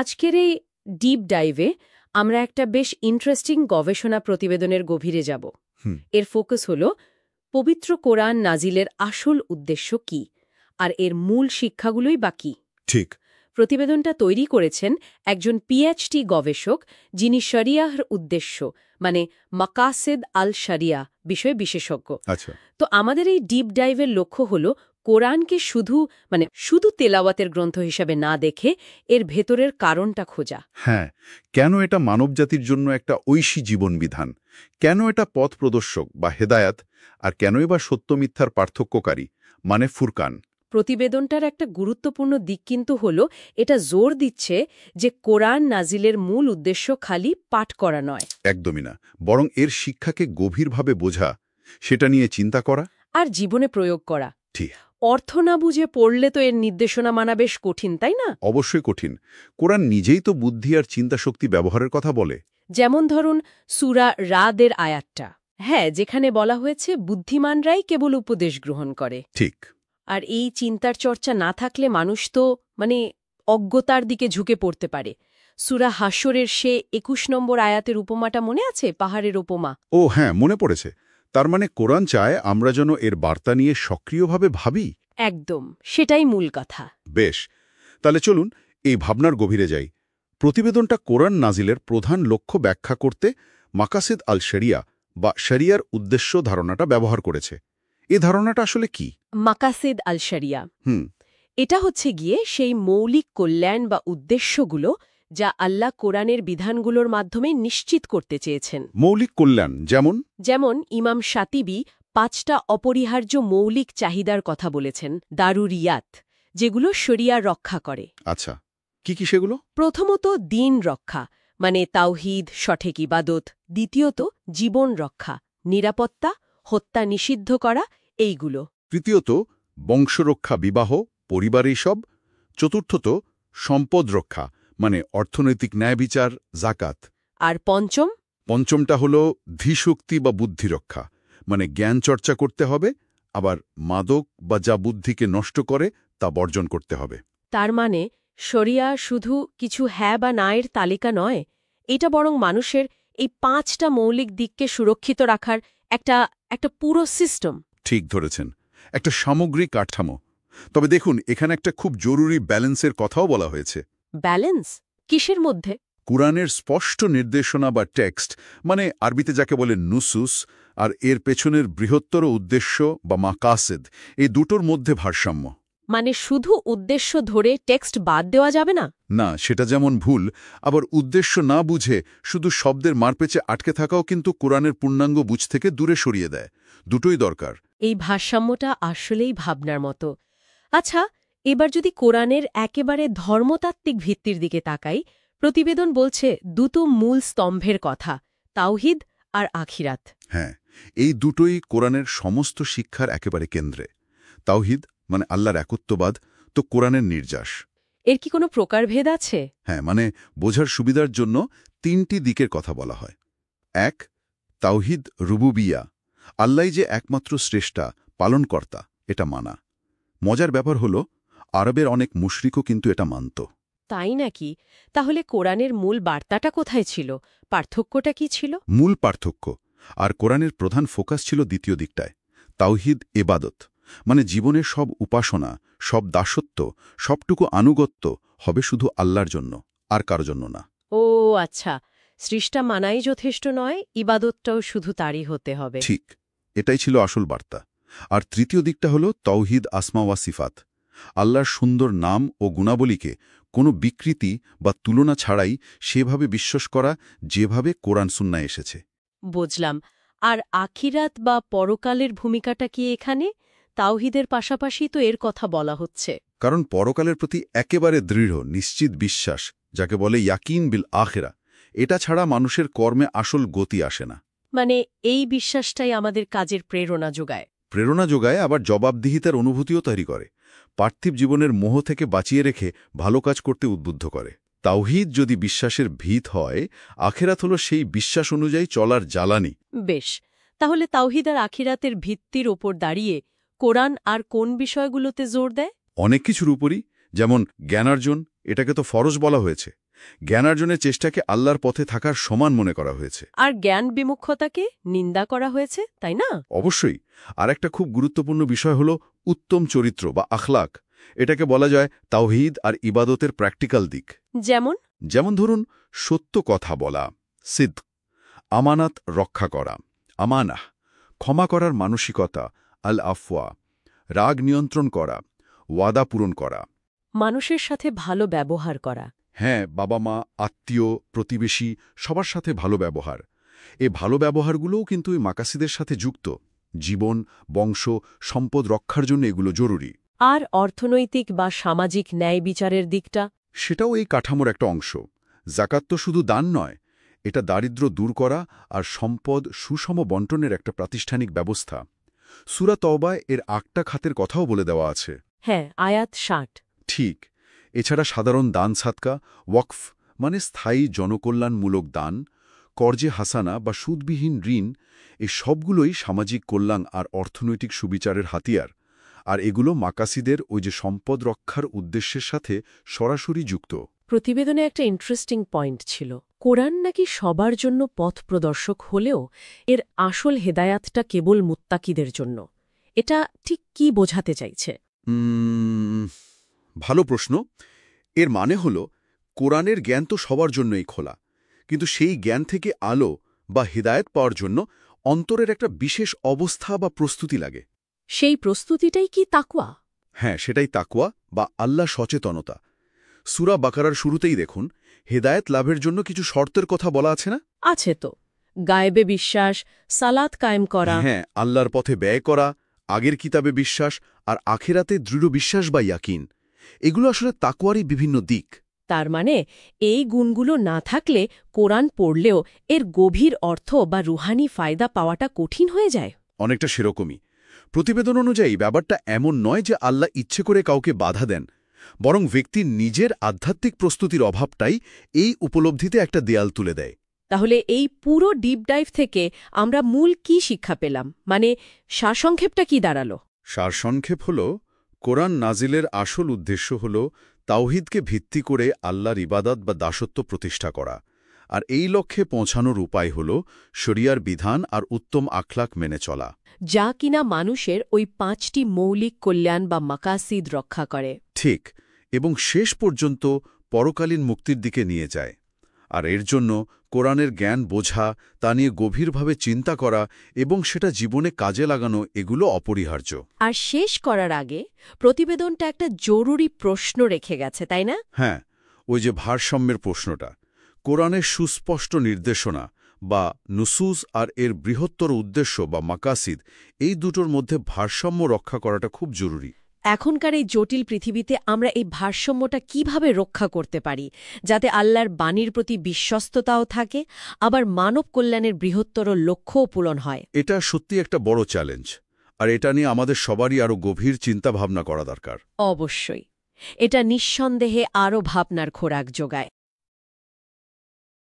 আজকের এই ডিপ ডাইভে আমরা একটা বেশ ইন্টারেস্টিং গবেষণা প্রতিবেদনের গভীরে যাব। এর ফোকাস হল পবিত্র কোরআন নাজিলের আসল উদ্দেশ্য কি, আর এর মূল শিক্ষাগুলোই বা কী। ঠিক। প্রতিবেদনটা তৈরি করেছেন একজন পিএইচডি গবেষক, যিনি শরিয়াহর উদ্দেশ্য মানে মাকাসেদ আল শরিয়া বিষয়ে বিশেষজ্ঞ। আচ্ছা। তো আমাদের এই ডিপ ডাইভের লক্ষ্য হল কোরআনকে শুধু তেলাওয়াতের গ্রন্থ হিসেবে না দেখে এর ভেতরের কারণটা খোঁজা। হ্যাঁ, কেন এটা মানবজাতির জন্য একটা ঐশী জীবনবিধান, কেন এটা পথ প্রদর্শক বা হেদায়াত, আর কেনই বা সত্য মিথ্যার পার্থক্যকারী মানে ফুরকান। প্রতিবেদনটার একটা গুরুত্বপূর্ণ দিক কিন্তু হল এটা জোর দিচ্ছে যে কোরআন নাজিলের মূল উদ্দেশ্য খালি পাঠ করা নয়। একদমই না, বরং এর শিক্ষাকে গভীরভাবে বোঝা, সেটা নিয়ে চিন্তা করা আর জীবনে প্রয়োগ করা। ঠিক। অর্থ না বুঝে পড়লে তো এর নির্দেশনা মানা বেশ কঠিন, তাই না? অবশ্যই কঠিন। কোরআন নিজেই তো বুদ্ধি আর চিন্তাশক্তি ব্যবহারের কথা বলে। যেমন ধরুন সূরা রাদের আয়াতটা, হ্যাঁ, যেখানে বলা হয়েছে বুদ্ধিমানরাই কেবল উপদেশ গ্রহণ করে। ঠিক। আর এই চিন্তার চর্চা না থাকলে মানুষ তো অজ্ঞতার দিকে ঝুঁকে পড়তে পারে। সূরা হাশরের সে ২১ নম্বর আয়াতের উপমাটা মনে আছে? পাহাড়ের উপমা। ও হ্যাঁ, মনে পড়েছে। তার মানে কোরআন চায় আমরা যেন এর বার্তা নিয়ে সক্রিয়ভাবে ভাবি। একদম, সেটাই মূল কথা। বেশ, তাহলে চলুন এই ভাবনার গভীরে যাই। প্রতিবেদনটা কোরআন নাজিলের প্রধান লক্ষ্য ব্যাখ্যা করতে মাকাসিদ আল শরিয়া বা শরিয়ার উদ্দেশ্য ধারণাটা ব্যবহার করেছে। এ ধারণাটা আসলে কি? মাকাসিদ আল শরিয়া এটা হচ্ছে গিয়ে সেই মৌলিক কল্যাণ বা উদ্দেশ্যগুলো যা আল্লাহ কোরআনের বিধানগুলোর মাধ্যমে নিশ্চিত করতে চেয়েছেন। মৌলিক কল্যাণ যেমন ইমাম শাতিবি ৫টা অপরিহার্য মৌলিক চাহিদার কথা বলেছেন, দারুরিয়াত, যেগুলো শরিয়া রক্ষা করে। আচ্ছা, কি কি সেগুলো? প্রথমত দিন রক্ষা, মানে তাওহীদ, সঠিক ইবাদত। দ্বিতীয়ত জীবন রক্ষা, নিরাপত্তা, হত্যা নিষিদ্ধ করা, এইগুলো। তৃতীয়ত বংশরক্ষা, বিবাহ, পরিবার, এইসব। চতুর্থত সম্পদ রক্ষা, মানে অর্থনৈতিক ন্যায় বিচার, জাকাত। আর পঞ্চমটা হল ধীশক্তি বা বুদ্ধি রক্ষা, মানে জ্ঞান চর্চা করতে হবে, আবার মাদক বা যা বুদ্ধিকে নষ্ট করে তা বর্জন করতে হবে। তার মানে শরিয়া শুধু কিছু হ্যাঁ বা না এর তালিকা নয়, এটা বরং মানুষের এই 5টা মৌলিক দিককে সুরক্ষিত রাখার একটা পুরো সিস্টেম। ঠিক ধরেছেন, একটা সামগ্রিক কাঠামো। তবে দেখুন, এখানে একটা খুব জরুরি ব্যালেন্সের কথাও বলা হয়েছে। ব্যালেন্স কিসের মধ্যে? কুরআনের স্পষ্ট নির্দেশনা বা টেক্সট, মানে আরবিতে যাকে বলে নুসুস, আর এর পেছনের বৃহত্তর উদ্দেশ্য বা মাকাসেদ, এই দুটোর মধ্যে ভারসাম্য। মানে শুধু উদ্দেশ্য ধরে টেক্সট বাদ দেওয়া যাবে না? না, সেটা যেমন ভুল, আবার উদ্দেশ্য না বুঝে শুধু শব্দের মারপেচে আটকে থাকাও কিন্তু কোরআনের পূর্ণাঙ্গ বুঝ থেকে দূরে সরিয়ে দেয়। দুটোই দরকার। এই ভারসাম্যটা আসলেই ভাবনার মতো। আচ্ছা, এবার যদি কোরআনের একেবারে ধর্মতাত্ত্বিক ভিত্তির দিকে তাকাই, প্রতিবেদন বলছে দুটো মূল স্তম্ভের কথা, তাওহীদ আর আখিরাত। হ্যাঁ, এই দুটোই কোরআনের সমস্ত শিক্ষার একেবারে কেন্দ্রে। তাওহীদ মানে আল্লাহর একত্ববাদ তো কোরআনের নির্যাস। এর কি কোনো প্রকারভেদ আছে? হ্যাঁ, মানে বোঝার সুবিধার জন্য 3টি দিকের কথা বলা হয়। 1. তাওহীদ রুবুবিয়া, আল্লাহই যে একমাত্র স্রষ্টা, পালনকর্তা, এটা মানা। মজার ব্যাপার হলো আরবের অনেক মুশরিকও কিন্তু এটা মানত। তাই নাকি? তাহলে কোরআনের মূল বার্তাটা কোথায় ছিল? পার্থক্যটা কি ছিল? মূল পার্থক্য আর কোরআনের প্রধান ফোকাস ছিল দ্বিতীয় দিকটায়, তাওহীদ ইবাদত, মানে জীবনের সব উপাসনা, সব দাসত্ব, সবটুকু আনুগত্য হবে শুধু আল্লাহর জন্য, আর কারো জন্য না। ও আচ্ছা, সৃষ্টা মানাই যথেষ্ট নয়, ইবাদতটাও শুধু তারই হতে হবে। ঠিক, এটাই ছিল আসল বার্তা। আর তৃতীয় দিকটা হলো তাওহীদ আসমা ওয়া সিফাত, আল্লাহর সুন্দর নাম ও গুণাবলীকে কোনো বিকৃতি বা তুলনা ছাড়াই সেভাবে বিশ্বাস করা যেভাবে কোরআন সুন্নায় এসেছে। বুঝলাম। আর আখিরাত বা পরকালের ভূমিকাটা কি এখানে? তাওহীদের পাশাপাশি তো এর কথা বলা হচ্ছে। কারণ পরকালের প্রতি একেবারে দৃঢ় নিশ্চিত বিশ্বাস, যাকে বলে ইয়াকিন বিল আখিরা, এটা ছাড়া মানুষের কর্মে আসল গতি আসে না। মানে এই বিশ্বাসটাই আমাদের কাজের প্রেরণা যোগায়, আবার জবাবদিহিতার অনুভূতিও তৈরি করে। পার্থিব জীবনের মোহ থেকে বাঁচিয়ে রেখে ভালো কাজ করতে উদ্বুদ্ধ করে। তাওহীদ যদি বিশ্বাসের ভিত হয়, আখিরাত হলো সেই বিশ্বাস অনুযায়ী চলার জ্বালানি। বেশ, তাহলে তাওহীদ আর আখিরাতের ভিত্তির ওপর দাঁড়িয়ে কোরআন আর কোন বিষয়গুলোতে জোর দেয়? অনেক কিছুর উপরই, যেমন জ্ঞানার্জন, এটাকে তো ফরজ বলা হয়েছে। জ্ঞানার্জনের চেষ্টাকে আল্লাহর পথে থাকার সমান মনে করা হয়েছে। আর জ্ঞান বিমুখতাকে নিন্দা করা হয়েছে, তাই না? অবশ্যই। আর একটা খুব গুরুত্বপূর্ণ বিষয় হল উত্তম চরিত্র বা আখলাক। এটাকে বলা যায় তাওহীদ আর ইবাদতের প্র্যাকটিক্যাল দিক। যেমন ধরুন, সত্য কথা বলা, সিদ্ক, আমানাত রক্ষা করা, আমানাহ, ক্ষমা করার মানসিকতা, আল আফওয়া, রাগ নিয়ন্ত্রণ করা, ওয়াদা পূরণ করা, মানুষের সাথে ভালো ব্যবহার করা। হ্যাঁ, বাবা মা, আত্মীয়, প্রতিবেশী সবার সাথে ভালো ব্যবহার। এ ভালো ব্যবহারগুলোও কিন্তু এই মাকাসিদের সাথে যুক্ত। জীবন, বংশ, সম্পদ রক্ষার জন্য এগুলো জরুরি। আর অর্থনৈতিক বা সামাজিক ন্যায় বিচারের দিকটা? সেটাও এই কাঠামোর একটা অংশ। জাকাত তো শুধু দান নয়, এটা দারিদ্র্য দূর করা আর সম্পদ সুষম বন্টনের একটা প্রাতিষ্ঠানিক ব্যবস্থা। সূরা তওবায় এর ৮টা খাতের কথাও বলে দেওয়া আছে। হ্যাঁ, আয়াত ৬০। ঠিক। এছাড়া সাধারণ দান সাদকা, ওয়াকফ মানে স্থায়ী জনকল্যাণমূলক দান, কর্জে হাসানা বা সুদবিহীন ঋণ, এই সবগুলোই সামাজিক কল্যাণ আর অর্থনৈতিক সুবিচারের হাতিয়ার। আর এগুলো মাকাসিদের ওই যে সম্পদ রক্ষার উদ্দেশ্যের সাথে সরাসরি যুক্ত। প্রতিবেদনে একটা ইন্টারেস্টিং পয়েন্ট ছিল, কোরআন নাকি সবার জন্য পথ প্রদর্শক হলেও এর আসল হেদায়াতটা কেবল মুত্তাকিদের জন্য। এটা ঠিক কি বোঝাতে চাইছে? ভালো প্রশ্ন। এর মানে হল, কোরআনের জ্ঞান তো সবার জন্যই খোলা, কিন্তু সেই জ্ঞান থেকে আলো বা হিদায়ত পাওয়ার জন্য অন্তরের একটা বিশেষ অবস্থা বা প্রস্তুতি লাগে। সেই প্রস্তুতিটাই কি তাকওয়া? হ্যাঁ, সেটাই তাকওয়া বা আল্লাহ সচেতনতা। সূরা বাকারার শুরুতেই দেখুন, হেদায়েত লাভের জন্য কিছু শর্তের কথা বলা আছে না? আছে তো। গায়েবে বিশ্বাস, সালাত কায়েম করা। হ্যাঁ, আল্লাহর পথে ব্যয় করা, আগের কিতাবে বিশ্বাস আর আখিরাতে দৃঢ় বিশ্বাস বা ইয়াকিন। এগুলো আসলে তাকওয়ারই বিভিন্ন দিক। তার মানে এই গুণগুলো না থাকলে কোরআন পড়লেও এর গভীর অর্থ বা রুহানি ফায়দা পাওয়াটা কঠিন হয়ে যায়। অনেকটা সেরকমই। প্রতিবেদন অনুযায়ী ব্যাপারটা এমন নয় যে আল্লাহ ইচ্ছে করে কাউকে বাধা দেন, বরং ব্যক্তির নিজের আধ্যাত্মিক প্রস্তুতির অভাবটাই এই উপলব্ধিতে একটা দেয়াল তুলে দেয়। তাহলে এই পুরো ডিপ ডাইভ থেকে আমরা মূল কি শিক্ষা পেলাম, মানে সারসংক্ষেপটা কি দাঁড়ালো? সারসংক্ষেপ হল, কোরআন নাজিলের আসল উদ্দেশ্য হল তাওহীদকে ভিত্তি করে আল্লাহর ইবাদত বা দাসত্ব প্রতিষ্ঠা করা। আর এই লক্ষ্যে পৌঁছানোর উপায় হল শরিয়ার বিধান আর উত্তম আখলাক মেনে চলা, যা কিনা মানুষের ওই ৫টি মৌলিক কল্যাণ বা মাকাসিদ রক্ষা করে। ঠিক, এবং শেষ পর্যন্ত পরকালীন মুক্তির দিকে নিয়ে যায়। আর এর জন্য কোরআনের জ্ঞান বোঝা, তা নিয়ে গভীরভাবে চিন্তা করা এবং সেটা জীবনে কাজে লাগানো, এগুলো অপরিহার্য। আর শেষ করার আগে প্রতিবেদনটা একটা জরুরি প্রশ্ন রেখে গেছে, তাই না? হ্যাঁ, ওই যে ভারসাম্যের প্রশ্নটা। কোরআনের সুস্পষ্ট নির্দেশনা বা নুসুস আর এর বৃহত্তর উদ্দেশ্য বা মাকাসিদ, এই দুটোর মধ্যে ভারসাম্য রক্ষা করাটা খুব জরুরি। এখনকার এই জটিল পৃথিবীতে আমরা এই ভারসাম্যটা কিভাবে রক্ষা করতে পারি, যাতে আল্লাহর বাণীর প্রতি বিশ্বস্ততাও থাকে, আবার মানব কল্যাণের বৃহত্তর লক্ষ্যও পূরণ হয়? এটা সত্যি একটা বড় চ্যালেঞ্জ, আর এটা নিয়ে আমাদের সবারই আরও গভীর চিন্তাভাবনা করা দরকার। অবশ্যই। এটা নিঃসন্দেহে আরও ভাবনার খোরাক যোগায়।